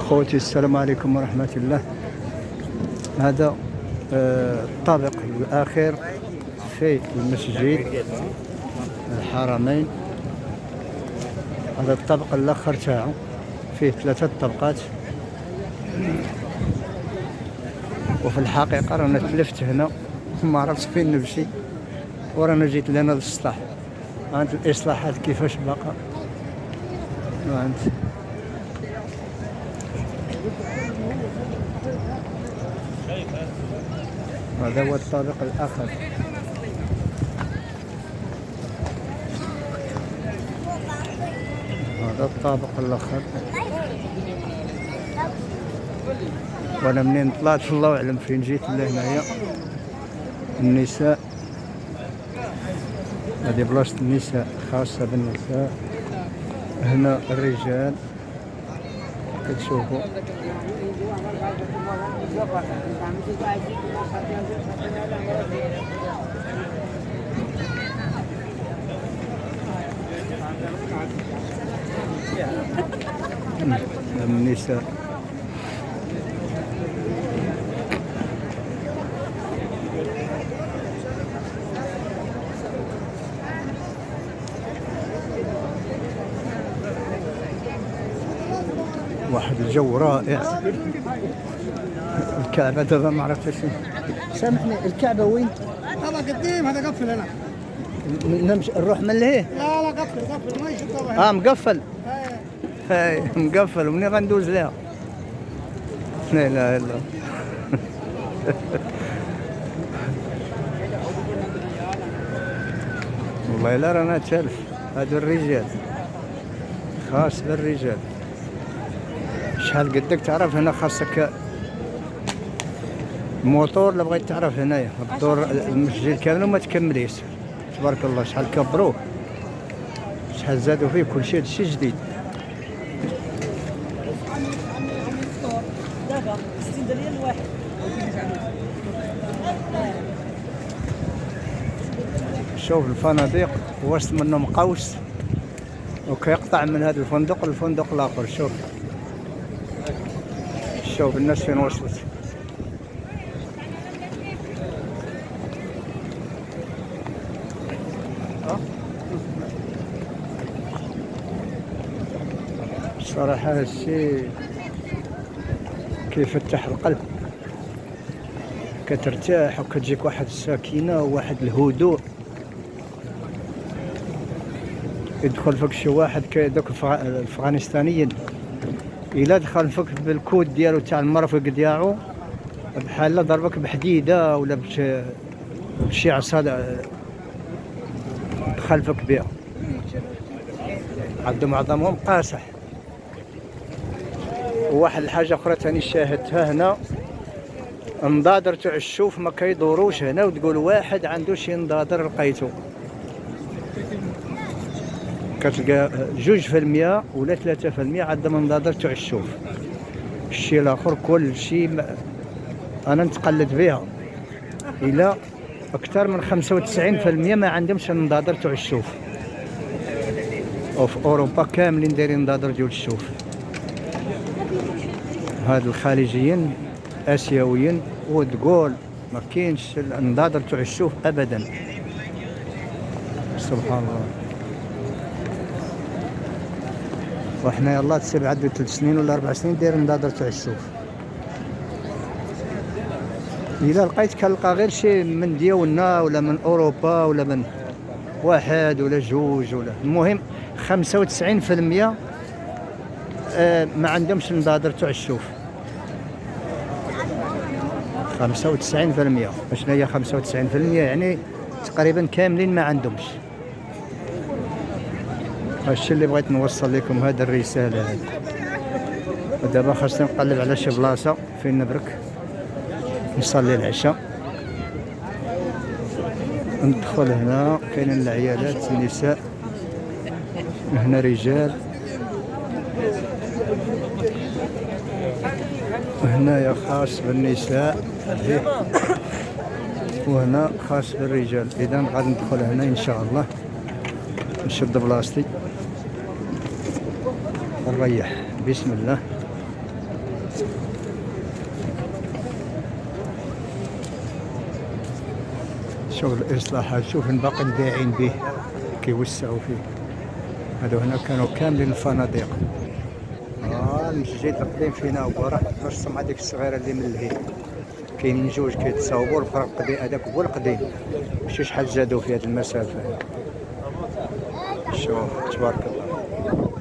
خوتي السلام عليكم ورحمة الله. هذا الطابق الآخر في المسجد الحرمين. هذا الطابق الآخر تاعو فيه 3 طبقات، وفي الحقيقة رانا تلفت هنا ما عرفتش فين نمشي، ورانا جيت لهنا للسطح. عند الإصلاحات كيفاش باقا عند هذا هو الطابق الآخر. هذا الطابق الآخر، وانا منين طلعت الله اعلم فين جيت لهنايا. النساء، هذه بلاصة النساء، خاصة بالنساء. هنا الرجال كتشوفوا. النساء واحد الجو رائع. الكعبة دابا ما عرفتش سامحني، الكعبة وين؟ هذا قديم، هذا قفل هنا. نمشي نروح من لهيه؟ لا قفل ما يشوفوها. مقفل. هاي مقفل، ومنين غندوز لها؟ لا اله الا الله. والله لا رانا تالف. هادو الرجال، خاص بالرجال. شحال قدك تعرف هنا خاصك موتور. لا بغيت تعرف هنايا الدور المسجد كامل وما تكمليش. تبارك الله شحال كبروه، شحال زادوا فيه، كل شيء هادشي جديد. شوف الفنادق وسط منهم قوس، وكيقطع من هذا الفندق للفندق الاخر. شوف الناس فين وصلت. صراحة هالشيء كيفتح القلب، كترتاح وكتجيك واحد السكينة وواحد الهدوء. يدخل فيك شي واحد كيدوك الافغانستانيين، الا دخل فيك بالكود ديالو تاع المرفق ديالو بحال ضربك بحديده ولا بشي عصا دخل فيك بها. عندهم معظمهم قاصح. وواحد الحاجه اخرى ثاني شاهدتها هنا، نضادر تاع الشوف ما كيدوروش هنا، وتقول واحد عنده شي نضادر لقيتو كتلقى 2% ولا 3% عندهم نضادر تاع الشوف. الشيء الاخر كل شيء انا نتقلد بها، الى اكثر من 95% ما عندهمش النضادر تاع الشوف. وفي اوروبا كاملين دايرين نضادر ديال الشوف. هاد الخارجيين اسيويين وتقول ما كاينش النضادر تاع الشوف ابدا. سبحان الله. وحنا يلا تسيب عندو 3 سنين ولا 4 سنين داير نضادر تاع الشوف. الا لقيت كنلقى غير شي من ديالنا ولا من اوروبا ولا من واحد ولا جوج ولا المهم 95% ما عندهمش النضادر تاع الشوف. 95%. شنو هي 95%؟ يعني تقريبا كاملين ما عندهمش. هادشي اللي بغيت نوصل لكم، هذه الرساله هذه. ودابا خاصني نقلب على شي بلاصه فين نبرك نصلي العشاء. ندخل هنا كاينين العيالات النساء، هنا رجال، هنايا خاص بالنساء وهنا خاص بالرجال. اذا غادي ندخل هنا ان شاء الله، نشد بلاصتي نريح. بسم الله. شوف الإصلاحات، شوف باقي داعين به كيوسعوا فيه. هادو هنا كانوا كاملين الفنادق. المسجد القديم فينا هو راه رسم هذيك الصغيرة اللي من الهي. كاينين جوج كيتصاوبوا، الفرق هذاك هو القديم. شوف شحال زادوا في هذه المسافة. شوف تبارك الله.